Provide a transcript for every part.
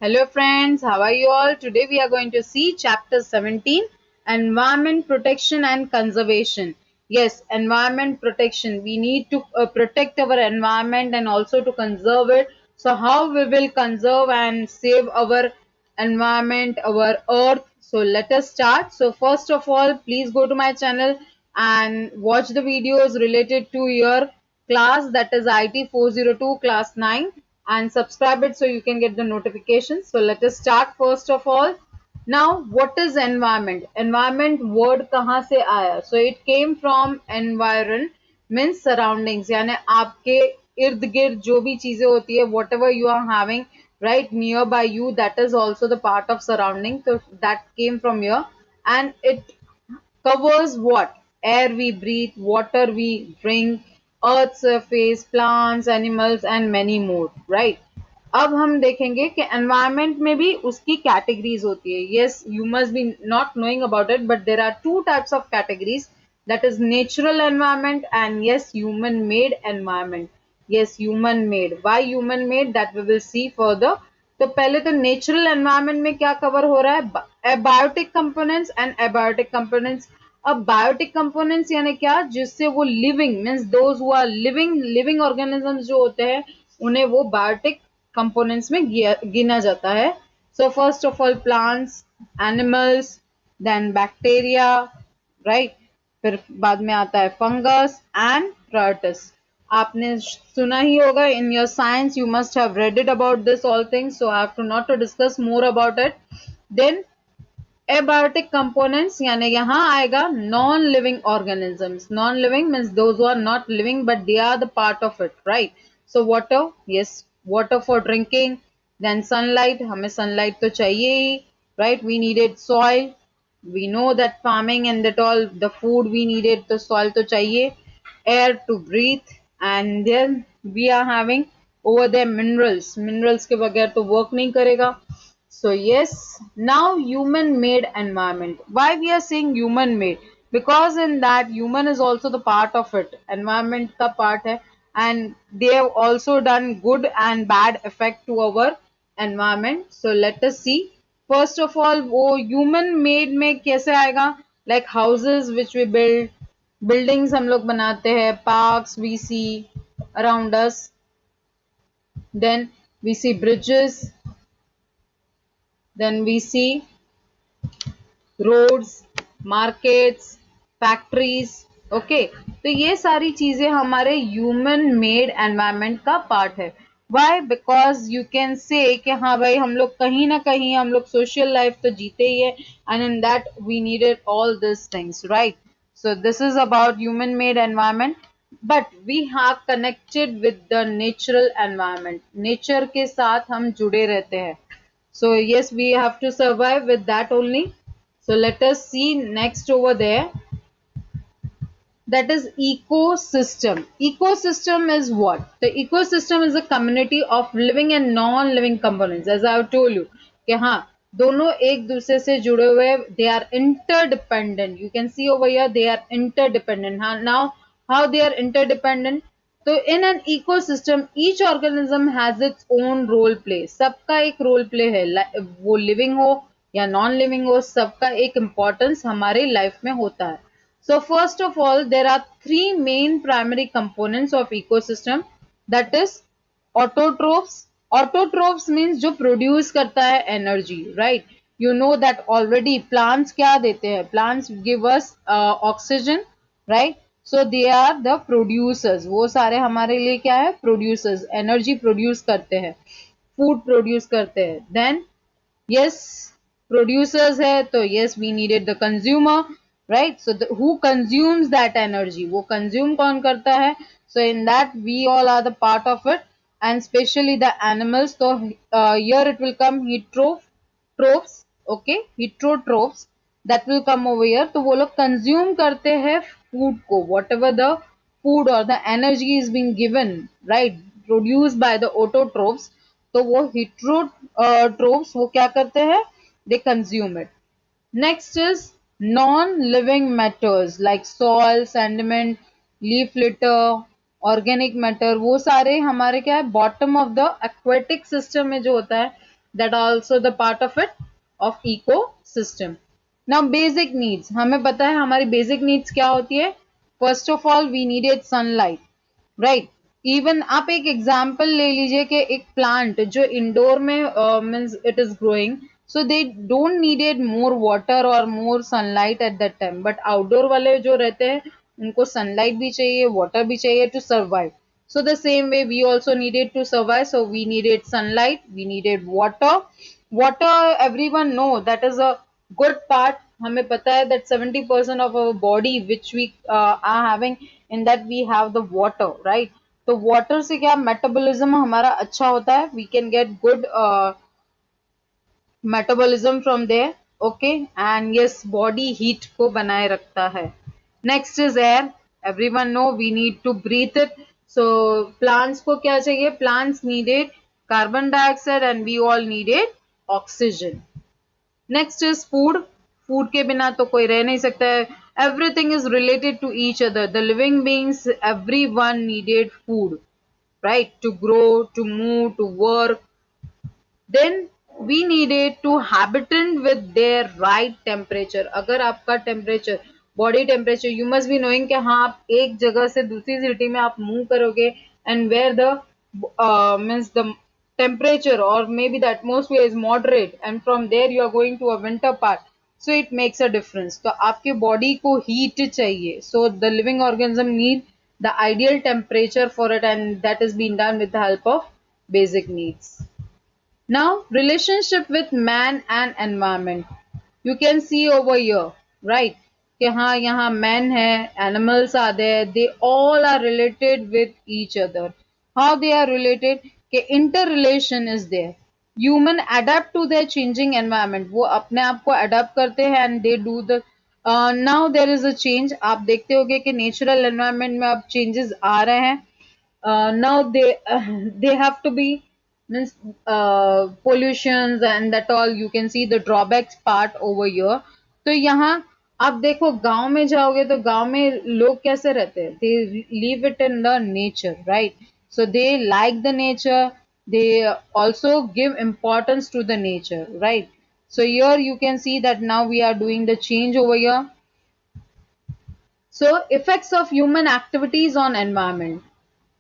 Hello friends, how are you all? Today we are going to see chapter 17, Environment Protection and Conservation. Yes, environment protection. We need to protect our environment and also to conserve it. So how we will conserve and save our environment, our earth. So let us start. So first of all, please go to my channel and watch the videos related to your class, that is IT 402 class 9, and subscribe it so you can get the notifications. So let us start first of all. Now what is environment? Environment word kahan se aaya? So it came from environ, means surroundings, यानी आपके इर्द गिर्द जो भी चीजें होती है, whatever you are having right nearby you, that is also the part of surrounding. So that came from here, and it covers what? Air we breathe, water we drink, earth surface, plants, animals and many more, right? अब हम देखेंगे कि environment में भी उसकी categories होती है. Yes, you must be not knowing about it, but there are two types of categories, that is natural environment and yes, human made environment. Yes, human made. Why human made, that we will see further. तो पहले तो natural environment में क्या cover हो रहा है? Abiotic components and abiotic components. अब biotic components यानी क्या? जिससे वो living means those who are living organisms जो होते हैं, उन्हें वो बायोटिक कंपोनेंट्स में गिना जाता है. So first of all plants, animals, then bacteria, right. फिर बाद में आता है फंगस एंड प्रोटिस्ट. आपने सुना ही होगा in your science, you must have read it about this all things, so I have to not to discuss more about it. Then abiotic components यानी यहाँ आएगा non living organisms. Non living means those who are not living but they are the part of it, right. So water, yes, water for drinking. Then sunlight, हमें sunlight तो चाहिए ही, right. We needed soil, we know that farming and that all the food we needed, तो soil तो चाहिए. Air to breathe, and then we are having over there minerals के बगैर तो work नहीं करेगा. So yes, now human made environment. Why we are saying human made? Because in that human is also the part of it, environment का part है, and they have also done good and bad effect to our environment. So let us see. First of all वो human made में कैसे आएगा? Like houses which we build, buildings हम लोग बनाते हैं, parks we see around us, then we see bridges, then we see roads, markets, factories. Okay, तो ये सारी चीजें हमारे ह्यूमन मेड एनवायरनमेंट का पार्ट है. Why? Because you can say कि हाँ भाई, हम लोग कहीं ना कहीं हम लोग सोशल लाइफ तो जीते ही है, and in that we needed all this things, right. So this is about human made environment, but we have connected with the natural environment. Nature के साथ हम जुड़े रहते हैं. So yes, we have to survive with that only. So let us see next over there. That is ecosystem. Ecosystem is what? The ecosystem is a community of living and non-living components. As I have told you, कि हाँ, दोनों एक दूसरे से जुड़े हुए, they are interdependent. You can see over here, they are interdependent. Now, how they are interdependent? तो in an ecosystem, each organism has its own role play. सबका एक role play है, वो living हो या non living हो, सबका एक importance हमारे life में होता है. So first of all, there are three main primary components of ecosystem, that is autotrophs. Autotrophs means जो produce करता है energy, right? You know that already. Plants क्या देते हैं? Plants give us oxygen, right? So they are the producers. वो सारे हमारे लिए क्या है? Producers. Energy produce करते हैं, food produce करते हैं. Then yes, producers है तो yes, we needed the consumer, right? So who consumes that energy? वो consume कौन करता है? So in that we all are the part of it, and especially the animals. So here it will come heterotrophs. Okay, heterotrophs, that will come over here. तो वो लोग consume करते हैं food को, whatever the food or the energy is being given, right, produced by the autotrophs. तो वो heterotrophs वो क्या करते हैं? They consume it. Next is non-living matters like soil, sediment, leaf litter, organic matter. वो सारे हमारे क्या है? Bottom of the aquatic system में जो होता है, that are also the part of it of ecosystem. Now basic needs, हमें पता है हमारी basic needs क्या होती है. First of all we needed sunlight, right? Even आप एक एग्जाम्पल ले लीजिए कि एक प्लांट जो इंडोर में means it is growing, so they don't needed more water और more sunlight at that time, but outdoor वाले जो रहते हैं उनको सनलाइट भी चाहिए, वाटर भी चाहिए to survive. So the same way we also needed to survive, so we needed sunlight, we needed water. Water, everyone know that is a good part. हमें पता है that 70% of our body which we are having, in that we have the water, right? तो water से क्या metabolism हमारा अच्छा होता है, we can get good metabolism from there, okay? And yes, body heat को बनाए रखता है. Next is air. Everyone know we need to breathe it. So plants को क्या चाहिए? Plants needed carbon dioxide and we all needed oxygen. Next is food. Food के बिना तो कोई रह नहीं सकता है. Everything is related to each other. The living beings, everyone needed food, right? To grow, to move, to work. Then we needed to habitant with their right temperature. अगर आपका temperature, body temperature, you must be knowing कि हाँ आप एक जगह से दूसरी city में आप move करोगे, and where the means the temperature or maybe the atmosphere is moderate, and from there you are going to a winter part, so it makes a difference. तो आपके body को heat चाहिए, so the living organism need the ideal temperature for it, and that is being done with the help of basic needs. Now, relationship with man and environment. You can see over here, right? कि हाँ यहाँ man है, animals are there, they all are related with each other. How they are related? कि interrelation is there. Human adapt to their changing environment. वो अपने आप को adapt करते हैं and they do the now there is a change. आप देखते होगे कि natural environment में अब changes आ रहे हैं. Now they have to be means pollutions and that all. You can see the drawbacks part over here. तो यहाँ आप देखो गांव में जाओगे तो गांव में लोग कैसे रहते हैं, they live it in the nature, right? So they like the nature, they also give importance to the nature, right? So here you can see that now we are doing the change over here. So effects of human activities on environment.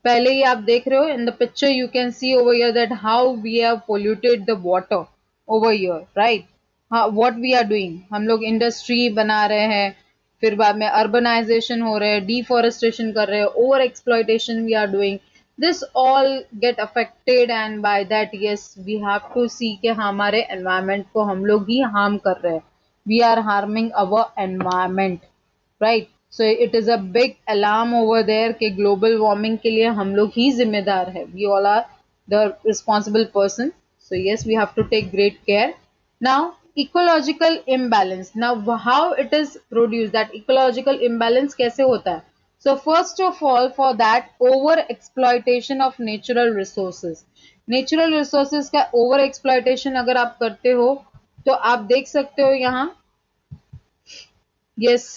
पहले ही आप देख रहे हो in the picture you can see over here that how we have polluted the water over here, right? What we are doing, हम लोग industry बना रहे हैं, फिर बाद में अर्बनाइजेशन हो रहे हैं, डिफॉरेस्टेशन कर रहे हैं, over exploitation we are doing. This all get affected and by that yes we have to see कि हमारे environment को हम लोग ही harm कर रहे हैं. We are harming our environment, right? So it is a big alarm over there कि global warming के लिए हम लोग ही जिम्मेदार है. We all are the responsible person. So yes, we have to take great care. Now ecological imbalance. Now how it is produced, that ecological imbalance कैसे होता है? So first of all, for that over exploitation of natural resources. Natural resources का over exploitation अगर आप करते हो तो आप देख सकते हो यहाँ yes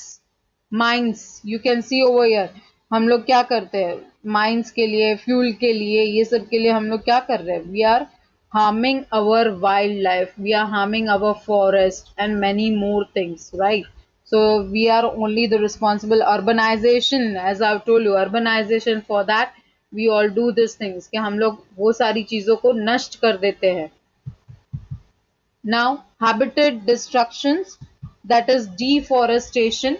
mines you can C over year. हम लोग क्या करते हैं माइंस के लिए, फ्यूल के लिए, ये सब के लिए हम लोग क्या कर रहे हैं, we are harming our wildlife, we are harming our forest and many more things, right? So we are only the responsible. Urbanization, as I've told you, urbanization, for that we all do these things कि हम लोग वो सारी चीजों को नष्ट कर देते हैं. Now, habitat destructions, that is deforestation.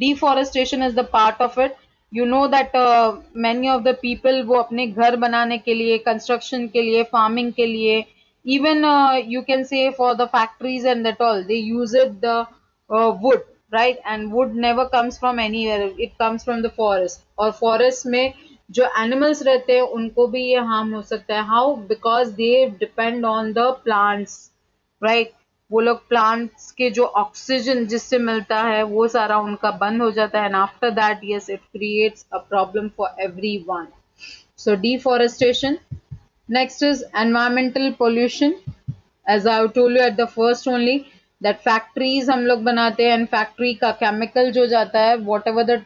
Deforestation is the part of it. You know that many of the people वो अपने घर बनाने के लिए, construction के लिए, farming के लिए, even you can say for the factories and that all, they use it the wood, right? And wood never comes from anywhere. It comes from the forest. और forest में जो animals रहते हैं उनको भी ये harm हो सकता है. How? Because they depend on the plants. Right वो लोग प्लांट्स के जो ऑक्सीजन जिससे मिलता है वो सारा उनका बंद हो जाता है, and after that yes it creates a problem for everyone. So deforestation. Next is environmental pollution. As I told you at the first only that factories हम लोग बनाते हैं, एंड फैक्ट्री का केमिकल जो जाता है, what ever the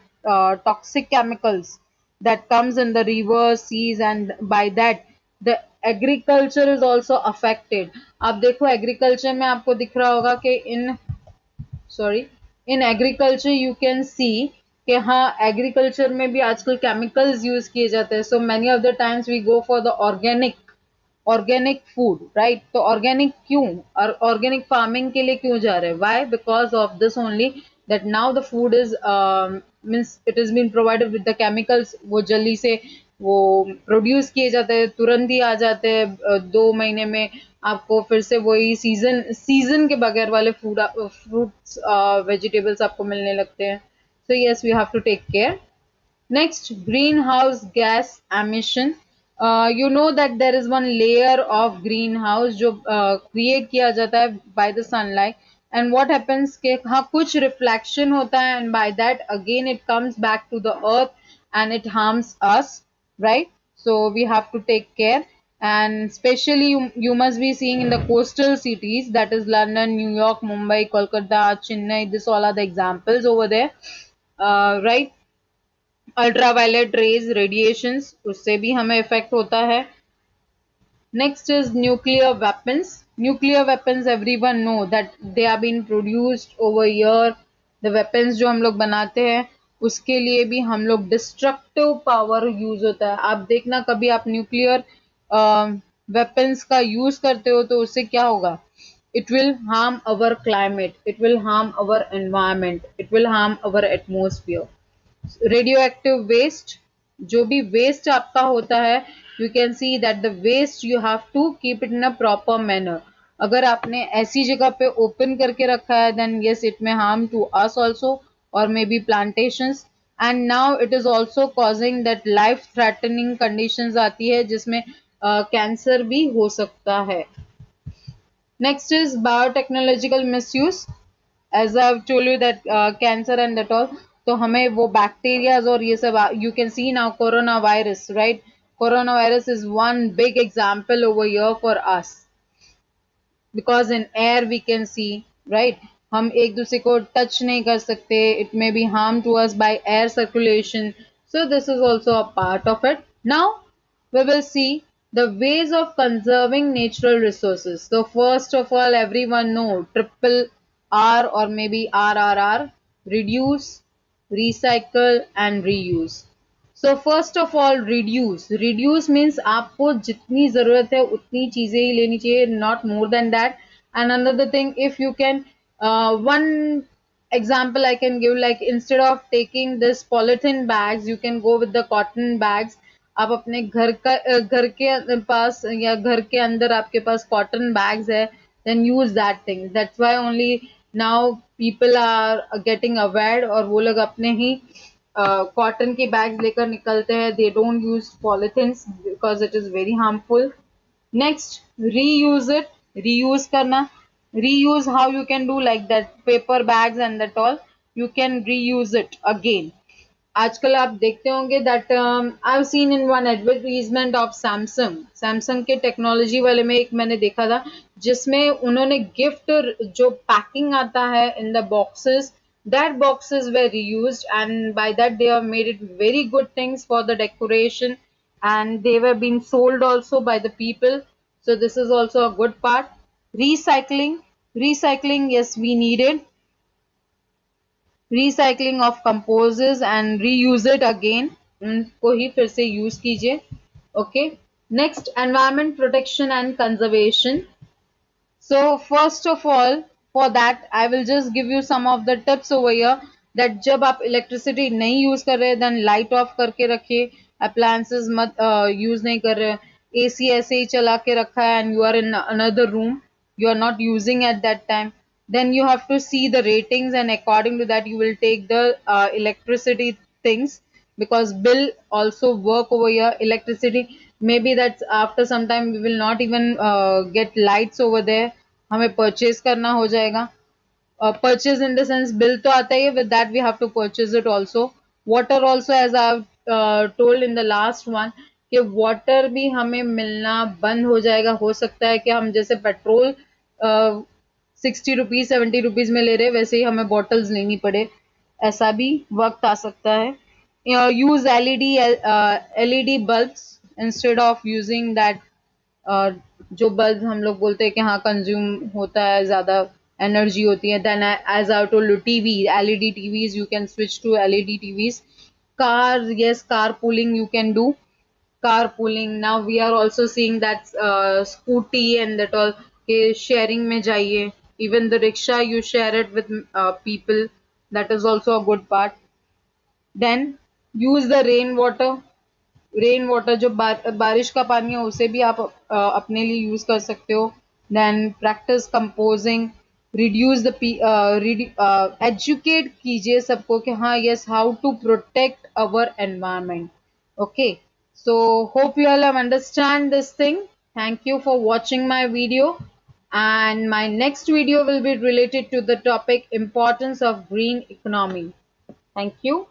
toxic chemicals that comes in the rivers, seas, and by that the agriculture is also affected. आप देखो एग्रीकल्चर में आपको दिख रहा होगा कि इन एग्रीकल्चर यू कैन सी कि हाँ एग्रीकल्चर में भी आजकल केमिकल्स यूज किए जाते हैं. So many of the times we go for the organic food, right. तो ऑर्गेनिक क्यों, और ऑर्गेनिक फार्मिंग के लिए क्यों जा रहे हैं? Why? Because of this only, that now the food is means it is been provided with the chemicals. वो जल्दी से वो प्रोड्यूस किए जाते हैं, तुरंत ही आ जाते हैं, 2 महीने में आपको फिर से वही सीजन के बगैर वाले फ्रूट्स वेजिटेबल्स आपको मिलने लगते हैं. So yes, we have to take care. Next, greenhouse gas emission. You know that there is one layer of greenhouse जो create किया जाता है by the sunlight, and what happens कि हाँ कुछ reflection होता है, and by that again it comes back to the earth and it harms us, right? So we have to take care, and especially you must be seeing in the coastal cities, that is London, New York, Mumbai, Kolkata, Chennai. This all are the examples over there, right? Ultraviolet rays radiations, उससे भी हमें effect होता है. Next is nuclear weapons. Nuclear weapons everyone know that they are been produced over year. The weapons जो हम लोग बनाते हैं उसके लिए भी हम लोग डिस्ट्रक्टिव पावर यूज होता है. आप देखना कभी आप न्यूक्लियर वेपन्स का यूज करते हो तो उससे क्या होगा? It will harm our climate, it will harm our environment, it will harm our atmosphere. Radioactive waste, जो भी वेस्ट आपका होता है, you can see that the waste you have to keep it in a proper manner. अगर आपने ऐसी जगह पे ओपन करके रखा है then yes it may harm to us also, और may be plantations. And now it is also causing that life threatening conditions आती है जिसमें कैंसर भी हो सकता है. Next is biotechnological misuse. As I told you that cancer and that all, तो हमें वो बैक्टीरियाज और ये सब, you can see now corona virus, right. Corona virus is one big example over here for us, because in air we can see, right. हम एक दूसरे को टच नहीं कर सकते, it may be harm to us by air circulation. So this is also a part of it. Now we will see the ways of conserving natural resources. So first of all, everyone know triple R or maybe RRR: reduce, recycle and reuse. So first of all, reduce means आपको जितनी जरूरत है उतनी चीजें ही लेनी चाहिए, not more than that. And another thing, if you can, one example I can give, like instead of taking this polythene bags, you can go with the cotton bags. आप अपने घर के पास या घर के अंदर आपके पास कॉटन बैग्स है, then use that thing. That's why only now people are getting aware, और वो लोग अपने ही कॉटन के बैग्स लेकर निकलते हैं. They don't use polythenes because it is very harmful. Next, reuse it. Reuse करना. Reuse how you can do like that paper bags and that all, you can reuse it again. आजकल आप देखते होंगे that I have seen in one advertisement of Samsung के technology वाले में एक मैंने देखा था जिसमें उन्होंने गिफ्ट जो पैकिंग आता है in the boxes, that boxes were reused, and by that they have made it very good things for the decoration, and they were being sold also by the people. So this is also a good part. Recycling, yes, we needed recycling of composes and reuse it again. उनको ही फिर से use कीजिए. Okay. Next, environment protection and conservation. So first of all, for that I will just give you some of the tips over here, that जब आप electricity नहीं use कर रहे then light of करके रखिए, अप्लायंसेस मत use नहीं कर रहे. एसी ऐसे ही चला के रखा है and you are in another room, you are not using at that time, then you have to see the ratings and according to that you will take the electricity things, because bill also work over here. Electricity, maybe that after some time we will not even get lights over there, हमें purchase करना हो जाएगा. Purchase in the sense bill तो आता ही है, with that we have to purchase it also. Water also, as I have told in the last one, कि water भी हमें मिलना बंद हो जाएगा. हो सकता है कि हम जैसे पेट्रोल 60 रुपीज 70 रुपीज में ले रहे वैसे ही हमें बॉटल्स लेनी पड़े, ऐसा भी वक्त आ सकता है. Use LED bulbs instead of using that जो बल्ब हम लोग बोलते हैं कि हाँ कंज्यूम होता है, ज़्यादा एनर्जी होती है, then as I told you, TV, LED TVs, you can switch to LED TVs. Car, yes, carpooling you can do. Carpooling, now we are also seeing that scooty and that all के sharing में जाइए. Even the rickshaw you share it with people, that is also a good part. Then use the rain water. Rain water जो बारिश का पानी है उसे भी आप अपने लिए यूज कर सकते हो. Then practice composing, reduce the educate कीजिए सबको कि हाँ yes how to protect our environment. Okay, so hope you all have understand this thing. Thank you for watching my video, and my next video will be related to the topic importance of green economy. Thank you.